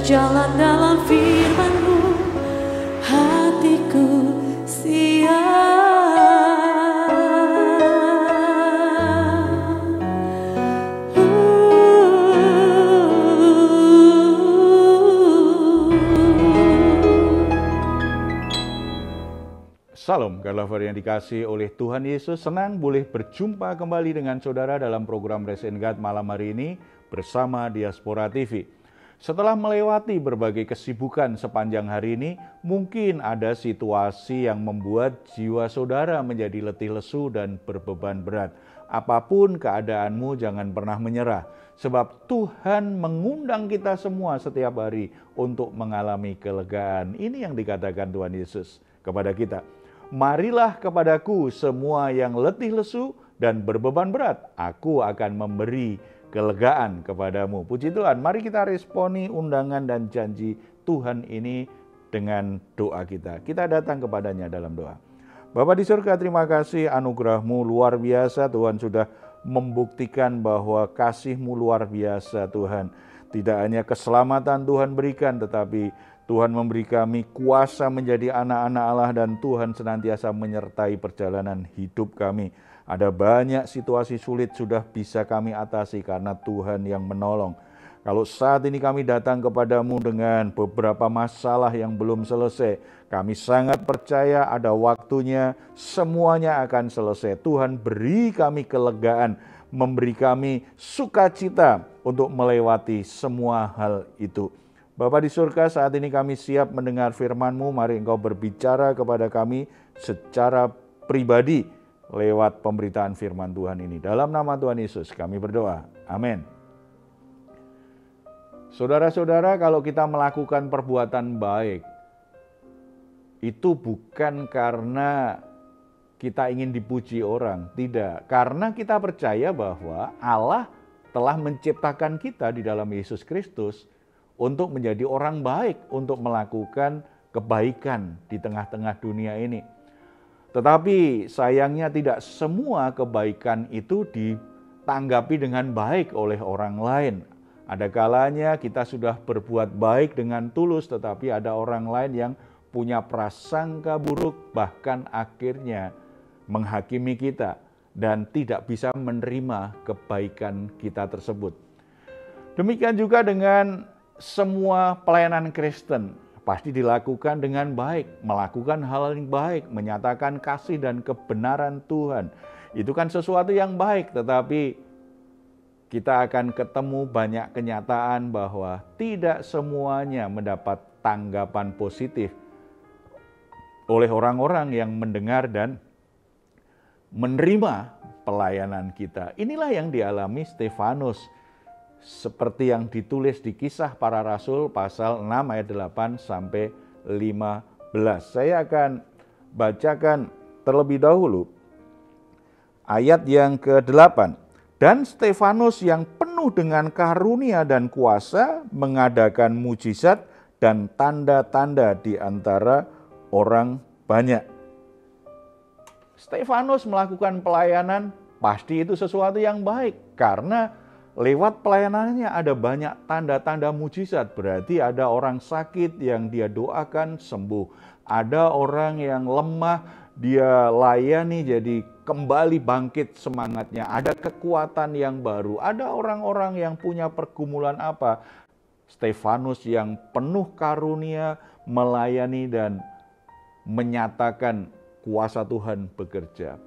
berjalan dalam firman-Mu, hatiku siap. Salam, God Lover yang dikasihi oleh Tuhan Yesus. Senang boleh berjumpa kembali dengan saudara dalam program Rest in God malam hari ini bersama Diaspora TV. Setelah melewati berbagai kesibukan sepanjang hari ini, mungkin ada situasi yang membuat jiwa saudara menjadi letih lesu dan berbeban berat. Apapun keadaanmu, jangan pernah menyerah. Sebab Tuhan mengundang kita semua setiap hari untuk mengalami kelegaan. Ini yang dikatakan Tuhan Yesus kepada kita. Marilah kepadaku semua yang letih lesu dan berbeban berat, aku akan memberi kelegaan kepadamu. Puji Tuhan, mari kita responi undangan dan janji Tuhan ini dengan doa kita. Kita datang kepadanya dalam doa. Bapa di surga, terima kasih anugerah-Mu luar biasa. Tuhan sudah membuktikan bahwa kasih-Mu luar biasa Tuhan. Tidak hanya keselamatan Tuhan berikan, tetapi Tuhan memberi kami kuasa menjadi anak-anak Allah dan Tuhan senantiasa menyertai perjalanan hidup kami. Ada banyak situasi sulit sudah bisa kami atasi karena Tuhan yang menolong. Kalau saat ini kami datang kepadamu dengan beberapa masalah yang belum selesai, kami sangat percaya ada waktunya semuanya akan selesai. Tuhan beri kami kelegaan, memberi kami sukacita untuk melewati semua hal itu. Bapa di surga, saat ini kami siap mendengar firman-Mu. Mari Engkau berbicara kepada kami secara pribadi lewat pemberitaan firman Tuhan ini. Dalam nama Tuhan Yesus kami berdoa. Amin. Saudara-saudara, kalau kita melakukan perbuatan baik, itu bukan karena kita ingin dipuji orang. Tidak, karena kita percaya bahwa Allah telah menciptakan kita di dalam Yesus Kristus untuk menjadi orang baik, untuk melakukan kebaikan di tengah-tengah dunia ini. Tetapi sayangnya tidak semua kebaikan itu ditanggapi dengan baik oleh orang lain. Ada kalanya kita sudah berbuat baik dengan tulus, tetapi ada orang lain yang punya prasangka buruk, bahkan akhirnya menghakimi kita dan tidak bisa menerima kebaikan kita tersebut. Demikian juga dengan semua pelayanan Kristen pasti dilakukan dengan baik, melakukan hal yang baik, menyatakan kasih dan kebenaran Tuhan. Itu kan sesuatu yang baik, tetapi kita akan ketemu banyak kenyataan bahwa tidak semuanya mendapat tanggapan positif oleh orang-orang yang mendengar dan menerima pelayanan kita. Inilah yang dialami Stefanus, seperti yang ditulis di Kisah Para Rasul pasal 6 ayat 8 sampai 15. Saya akan bacakan terlebih dahulu ayat yang ke-8. Dan Stefanus yang penuh dengan karunia dan kuasa mengadakan mujizat dan tanda-tanda di antara orang banyak. Stefanus melakukan pelayanan, pasti itu sesuatu yang baik karena lewat pelayanannya ada banyak tanda-tanda mujizat. Berarti ada orang sakit yang dia doakan sembuh. Ada orang yang lemah, dia layani jadi kembali bangkit semangatnya. Ada kekuatan yang baru. Ada orang-orang yang punya pergumulan apa. Stefanus yang penuh karunia melayani dan menyatakan kuasa Tuhan bekerja.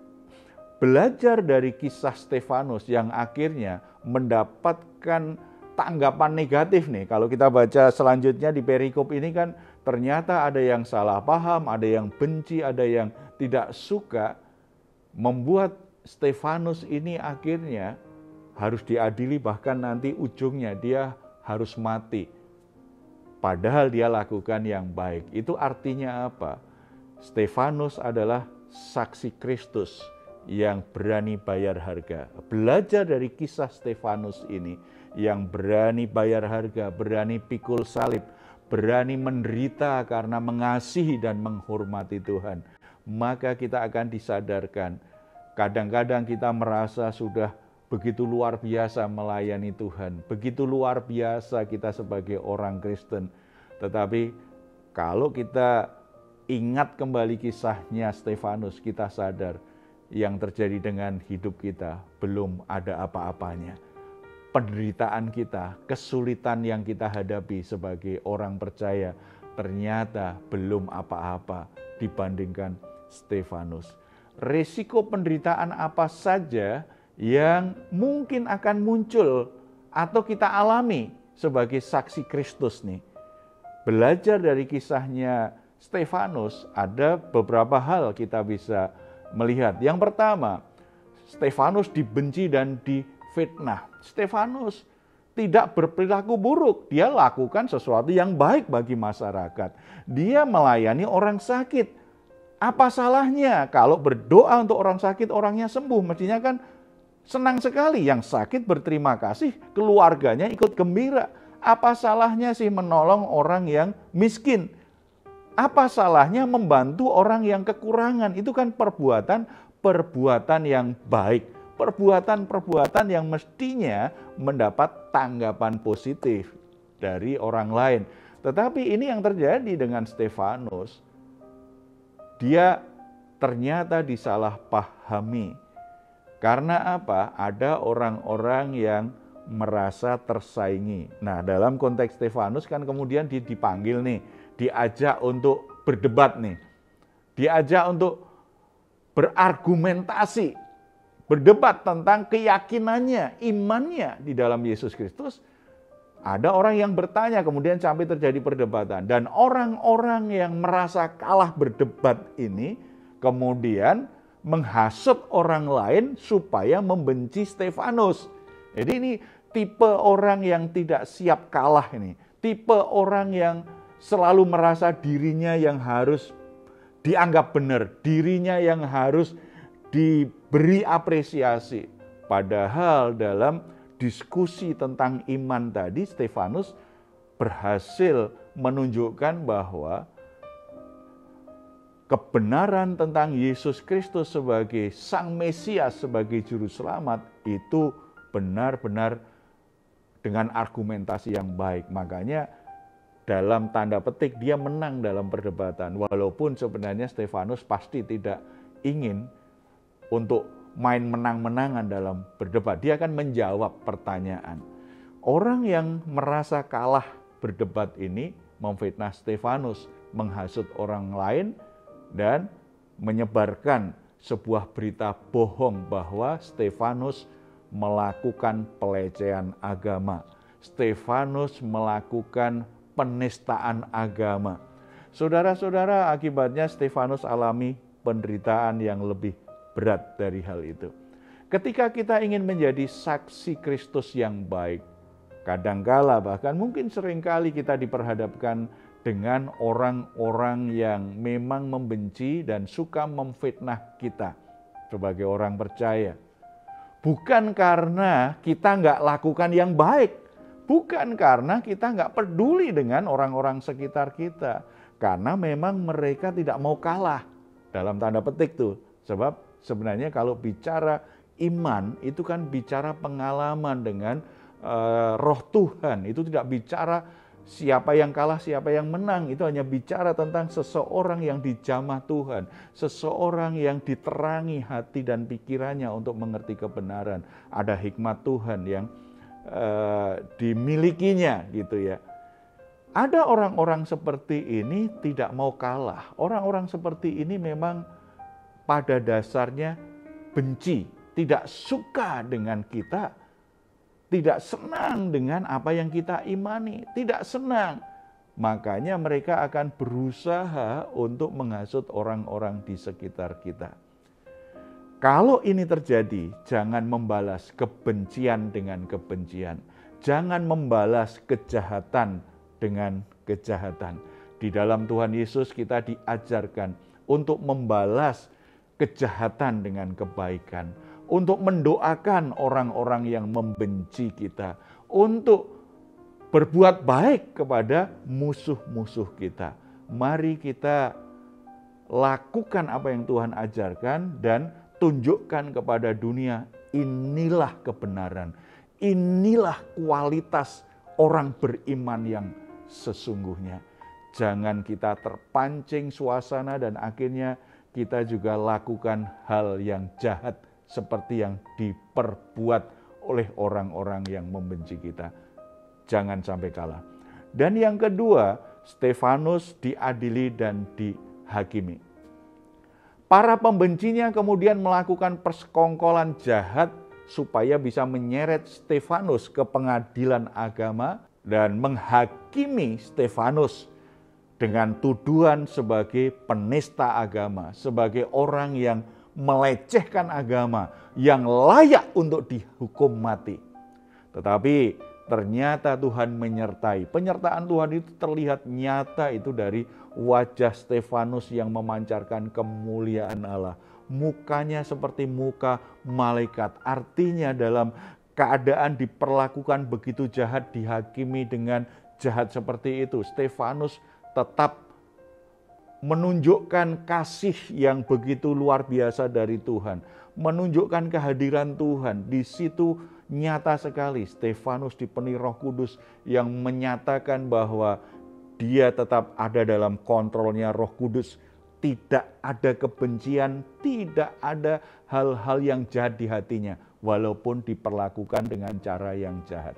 Belajar dari kisah Stefanus yang akhirnya mendapatkan tanggapan negatif nih. Kalau kita baca selanjutnya di perikop ini kan ternyata ada yang salah paham, ada yang benci, ada yang tidak suka, membuat Stefanus ini akhirnya harus diadili, bahkan nanti ujungnya dia harus mati. Padahal dia lakukan yang baik. Itu artinya apa? Stefanus adalah saksi Kristus yang berani bayar harga. Belajar dari kisah Stefanus ini yang berani bayar harga, berani pikul salib, berani menderita karena mengasihi dan menghormati Tuhan. Maka kita akan disadarkan. Kadang-kadang kita merasa sudah begitu luar biasa melayani Tuhan, begitu luar biasa kita sebagai orang Kristen. Tetapi kalau kita ingat kembali kisahnya Stefanus, kita sadar yang terjadi dengan hidup kita belum ada apa-apanya. Penderitaan kita, kesulitan yang kita hadapi sebagai orang percaya ternyata belum apa-apa dibandingkan Stefanus. Resiko penderitaan apa saja yang mungkin akan muncul atau kita alami sebagai saksi Kristus nih. Belajar dari kisahnya Stefanus, ada beberapa hal kita bisa melihat. Yang pertama, Stefanus dibenci dan difitnah. Stefanus tidak berperilaku buruk, dia lakukan sesuatu yang baik bagi masyarakat. Dia melayani orang sakit. Apa salahnya kalau berdoa untuk orang sakit, orangnya sembuh? Mestinya kan senang sekali, yang sakit berterima kasih, keluarganya ikut gembira. Apa salahnya sih menolong orang yang miskin? Apa salahnya membantu orang yang kekurangan? Itu kan perbuatan yang baik. Perbuatan yang mestinya mendapat tanggapan positif dari orang lain. Tetapi ini yang terjadi dengan Stefanus. Dia ternyata disalahpahami. Karena apa? Ada orang-orang yang merasa tersaingi. Nah, dalam konteks Stefanus kan kemudian dipanggil nih, diajak untuk berdebat nih. Diajak untuk berargumentasi, berdebat tentang keyakinannya, imannya di dalam Yesus Kristus. Ada orang yang bertanya, kemudian sampai terjadi perdebatan. Dan orang-orang yang merasa kalah berdebat ini kemudian menghasut orang lain supaya membenci Stefanus. Jadi ini tipe orang yang tidak siap kalah ini. Tipe orang yang selalu merasa dirinya yang harus dianggap benar, dirinya yang harus diberi apresiasi. Padahal dalam diskusi tentang iman tadi, Stefanus berhasil menunjukkan bahwa kebenaran tentang Yesus Kristus sebagai Sang Mesias, sebagai Juru Selamat, itu benar-benar dengan argumentasi yang baik. Makanya dalam tanda petik dia menang dalam perdebatan. Walaupun sebenarnya Stefanus pasti tidak ingin untuk main menang-menangan dalam berdebat. Dia akan menjawab pertanyaan. Orang yang merasa kalah berdebat ini memfitnah Stefanus, menghasut orang lain, dan menyebarkan sebuah berita bohong bahwa Stefanus melakukan pelecehan agama. Stefanus melakukan penistaan agama. Saudara-saudara, akibatnya Stefanus alami penderitaan yang lebih berat dari hal itu. Ketika kita ingin menjadi saksi Kristus yang baik, kadangkala bahkan mungkin seringkali kita diperhadapkan dengan orang-orang yang memang membenci dan suka memfitnah kita sebagai orang percaya. Bukan karena kita nggak lakukan yang baik, bukan karena kita nggak peduli dengan orang-orang sekitar kita, karena memang mereka tidak mau kalah dalam tanda petik tuh. Sebab sebenarnya kalau bicara iman itu kan bicara pengalaman dengan roh Tuhan. Itu tidak bicara siapa yang kalah, siapa yang menang. Itu hanya bicara tentang seseorang yang dijamah Tuhan. Seseorang yang diterangi hati dan pikirannya untuk mengerti kebenaran. Ada hikmat Tuhan yang dimilikinya gitu ya. Ada orang-orang seperti ini tidak mau kalah. Orang-orang seperti ini memang pada dasarnya benci, tidak suka dengan kita, tidak senang dengan apa yang kita imani, tidak senang. Makanya mereka akan berusaha untuk menghasut orang-orang di sekitar kita. Kalau ini terjadi, jangan membalas kebencian dengan kebencian. Jangan membalas kejahatan dengan kejahatan. Di dalam Tuhan Yesus kita diajarkan untuk membalas kejahatan dengan kebaikan, untuk mendoakan orang-orang yang membenci kita, untuk berbuat baik kepada musuh-musuh kita. Mari kita lakukan apa yang Tuhan ajarkan dan tunjukkan kepada dunia inilah kebenaran, inilah kualitas orang beriman yang sesungguhnya. Jangan kita terpancing suasana dan akhirnya kita juga lakukan hal yang jahat seperti yang diperbuat oleh orang-orang yang membenci kita. Jangan sampai kalah. Dan yang kedua, Stefanus diadili dan dihakimi. Para pembencinya kemudian melakukan persekongkolan jahat supaya bisa menyeret Stefanus ke pengadilan agama dan menghakimi Stefanus dengan tuduhan sebagai penista agama, sebagai orang yang melecehkan agama, yang layak untuk dihukum mati. Tetapi ternyata Tuhan menyertai. Penyertaan Tuhan itu terlihat nyata itu dari wajah Stefanus yang memancarkan kemuliaan Allah. Mukanya seperti muka malaikat. Artinya dalam keadaan diperlakukan begitu jahat, dihakimi dengan jahat seperti itu, Stefanus tetap menunjukkan kasih yang begitu luar biasa dari Tuhan. Menunjukkan kehadiran Tuhan. Di situ nyata sekali Stefanus dipenuhi Roh Kudus yang menyatakan bahwa dia tetap ada dalam kontrolnya Roh Kudus. Tidak ada kebencian, tidak ada hal-hal yang jahat di hatinya, walaupun diperlakukan dengan cara yang jahat.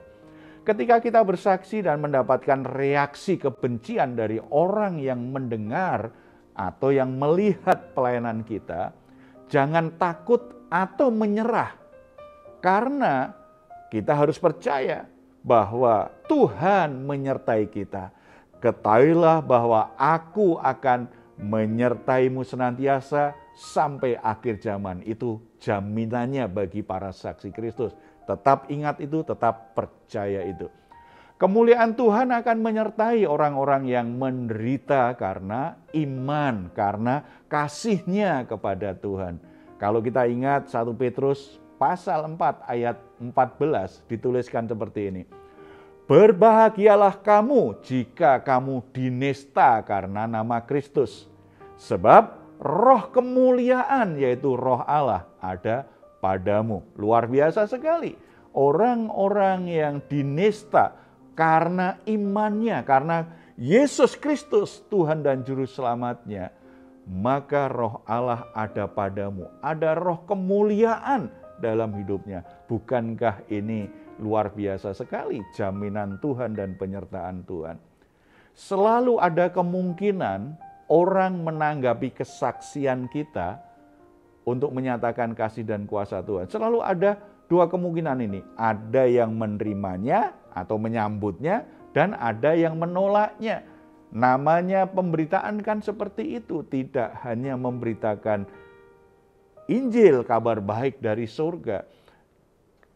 Ketika kita bersaksi dan mendapatkan reaksi kebencian dari orang yang mendengar atau yang melihat pelayanan kita, jangan takut atau menyerah. Karena kita harus percaya bahwa Tuhan menyertai kita. Ketahuilah bahwa aku akan menyertaimu senantiasa sampai akhir zaman. Itu jaminannya bagi para saksi Kristus. Tetap ingat itu, tetap percaya itu. Kemuliaan Tuhan akan menyertai orang-orang yang menderita karena iman, karena kasih-Nya kepada Tuhan. Kalau kita ingat 1 Petrus pasal 4 ayat 14 dituliskan seperti ini. Berbahagialah kamu jika kamu dinista karena nama Kristus. Sebab roh kemuliaan yaitu roh Allah ada padamu. Luar biasa sekali. Orang-orang yang dinista karena imannya, karena Yesus Kristus Tuhan dan Juru Selamatnya, maka roh Allah ada padamu. Ada roh kemuliaan dalam hidupnya. Bukankah ini luar biasa sekali jaminan Tuhan dan penyertaan Tuhan? Selalu ada kemungkinan orang menanggapi kesaksian kita untuk menyatakan kasih dan kuasa Tuhan. Selalu ada dua kemungkinan ini. Ada yang menerimanya atau menyambutnya dan ada yang menolaknya. Namanya pemberitaan kan seperti itu. Tidak hanya memberitakan Injil, kabar baik dari surga.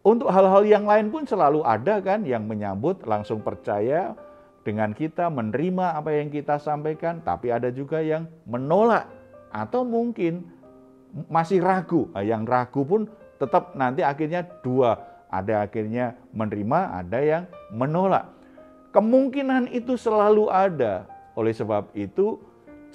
Untuk hal-hal yang lain pun selalu ada kan yang menyambut, langsung percaya dengan kita, menerima apa yang kita sampaikan, tapi ada juga yang menolak atau mungkin masih ragu. Yang ragu pun tetap nanti akhirnya dua, ada akhirnya menerima, ada yang menolak. Kemungkinan itu selalu ada. Oleh sebab itu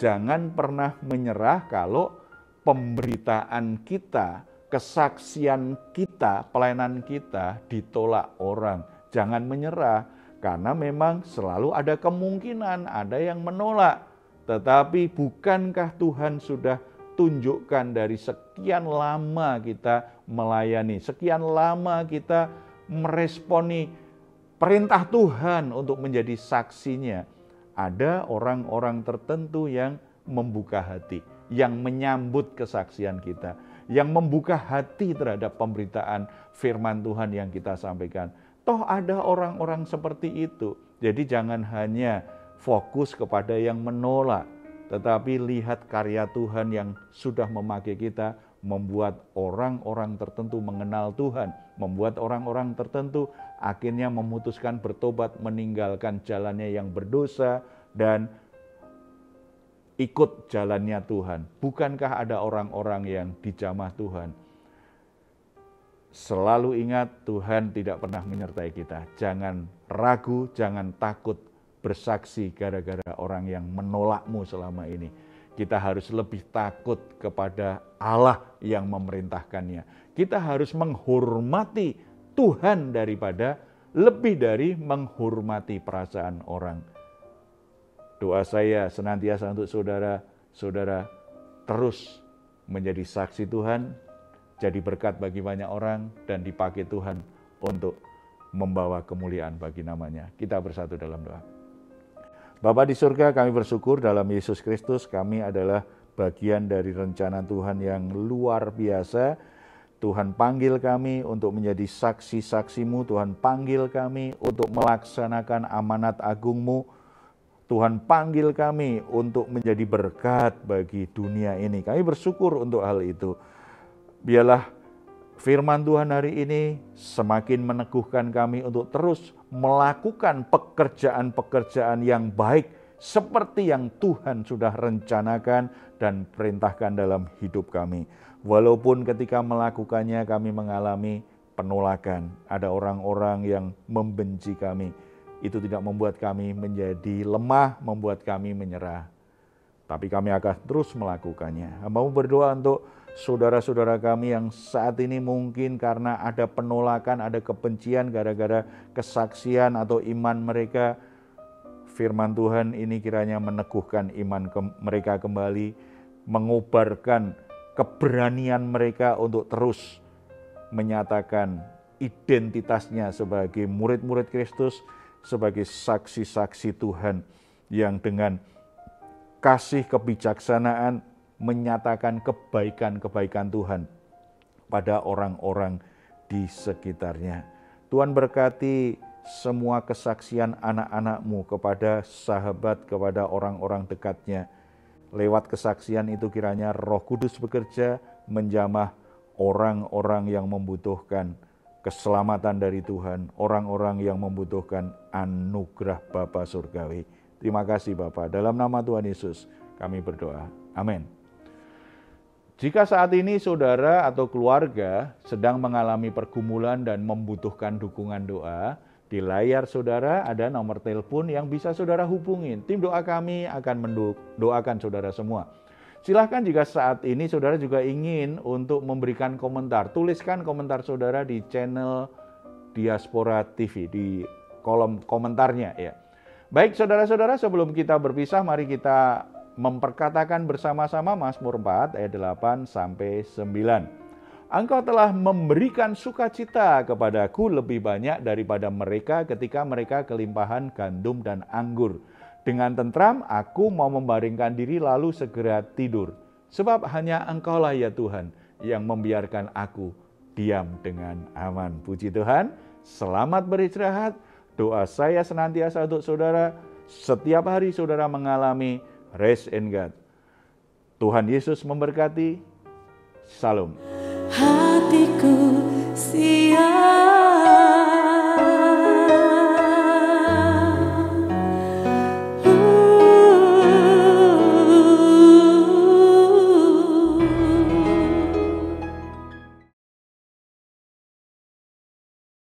jangan pernah menyerah kalau pemberitaan kita, kesaksian kita, pelayanan kita ditolak orang. Jangan menyerah, karena memang selalu ada kemungkinan, ada yang menolak. Tetapi bukankah Tuhan sudah tunjukkan dari sekian lama kita melayani, sekian lama kita meresponi perintah Tuhan untuk menjadi saksinya. Ada orang-orang tertentu yang membuka hati, yang menyambut kesaksian kita, yang membuka hati terhadap pemberitaan firman Tuhan yang kita sampaikan. Toh ada orang-orang seperti itu. Jadi jangan hanya fokus kepada yang menolak, tetapi lihat karya Tuhan yang sudah memakai kita, membuat orang-orang tertentu mengenal Tuhan, membuat orang-orang tertentu akhirnya memutuskan bertobat, meninggalkan jalannya yang berdosa, dan ikut jalannya Tuhan. Bukankah ada orang-orang yang dijamah Tuhan? Selalu ingat, Tuhan tidak pernah menyertai kita. Jangan ragu, jangan takut bersaksi gara-gara orang yang menolakmu selama ini. Kita harus lebih takut kepada Allah yang memerintahkannya. Kita harus menghormati Tuhan daripada lebih dari menghormati perasaan orang. Doa saya senantiasa untuk saudara terus menjadi saksi Tuhan, jadi berkat bagi banyak orang, dan dipakai Tuhan untuk membawa kemuliaan bagi namanya. Kita bersatu dalam doa. Bapa di surga, kami bersyukur dalam Yesus Kristus, kami adalah bagian dari rencana Tuhan yang luar biasa. Tuhan panggil kami untuk menjadi saksi-saksi-Mu, Tuhan panggil kami untuk melaksanakan amanat agung-Mu, Tuhan panggil kami untuk menjadi berkat bagi dunia ini. Kami bersyukur untuk hal itu. Biarlah firman Tuhan hari ini semakin meneguhkan kami untuk terus melakukan pekerjaan-pekerjaan yang baik seperti yang Tuhan sudah rencanakan dan perintahkan dalam hidup kami. Walaupun ketika melakukannya kami mengalami penolakan, ada orang-orang yang membenci kami, itu tidak membuat kami menjadi lemah, membuat kami menyerah. Tapi kami akan terus melakukannya. Hamba-Mu berdoa untuk saudara-saudara kami yang saat ini mungkin karena ada penolakan, ada kebencian gara-gara kesaksian atau iman mereka. Firman Tuhan ini kiranya meneguhkan iman mereka kembali, mengobarkan keberanian mereka untuk terus menyatakan identitasnya sebagai murid-murid Kristus, sebagai saksi-saksi Tuhan yang dengan kasih kebijaksanaan menyatakan kebaikan-kebaikan Tuhan pada orang-orang di sekitarnya. Tuhan berkati semua kesaksian anak-anak-Mu kepada sahabat, kepada orang-orang dekatnya. Lewat kesaksian itu kiranya Roh Kudus bekerja menjamah orang-orang yang membutuhkan keselamatan dari Tuhan, orang-orang yang membutuhkan anugerah Bapa Surgawi. Terima kasih Bapa, dalam nama Tuhan Yesus kami berdoa. Amin. Jika saat ini saudara atau keluarga sedang mengalami pergumulan dan membutuhkan dukungan doa, di layar saudara ada nomor telepon yang bisa saudara hubungin. Tim doa kami akan mendoakan saudara semua. Silahkan jika saat ini saudara juga ingin untuk memberikan komentar, tuliskan komentar saudara di channel Diaspora TV, di kolom komentarnya ya. Baik saudara-saudara, sebelum kita berpisah, mari kita memperkatakan bersama-sama Mazmur 4 ayat 8 sampai 9. Engkau telah memberikan sukacita kepadaku lebih banyak daripada mereka ketika mereka kelimpahan gandum dan anggur. Dengan tentram aku mau membaringkan diri lalu segera tidur. Sebab hanya Engkaulah ya Tuhan yang membiarkan aku diam dengan aman. Puji Tuhan, selamat beristirahat. Doa saya senantiasa untuk saudara, setiap hari saudara mengalami rest in God. Tuhan Yesus memberkati. Salam. Hatiku siap.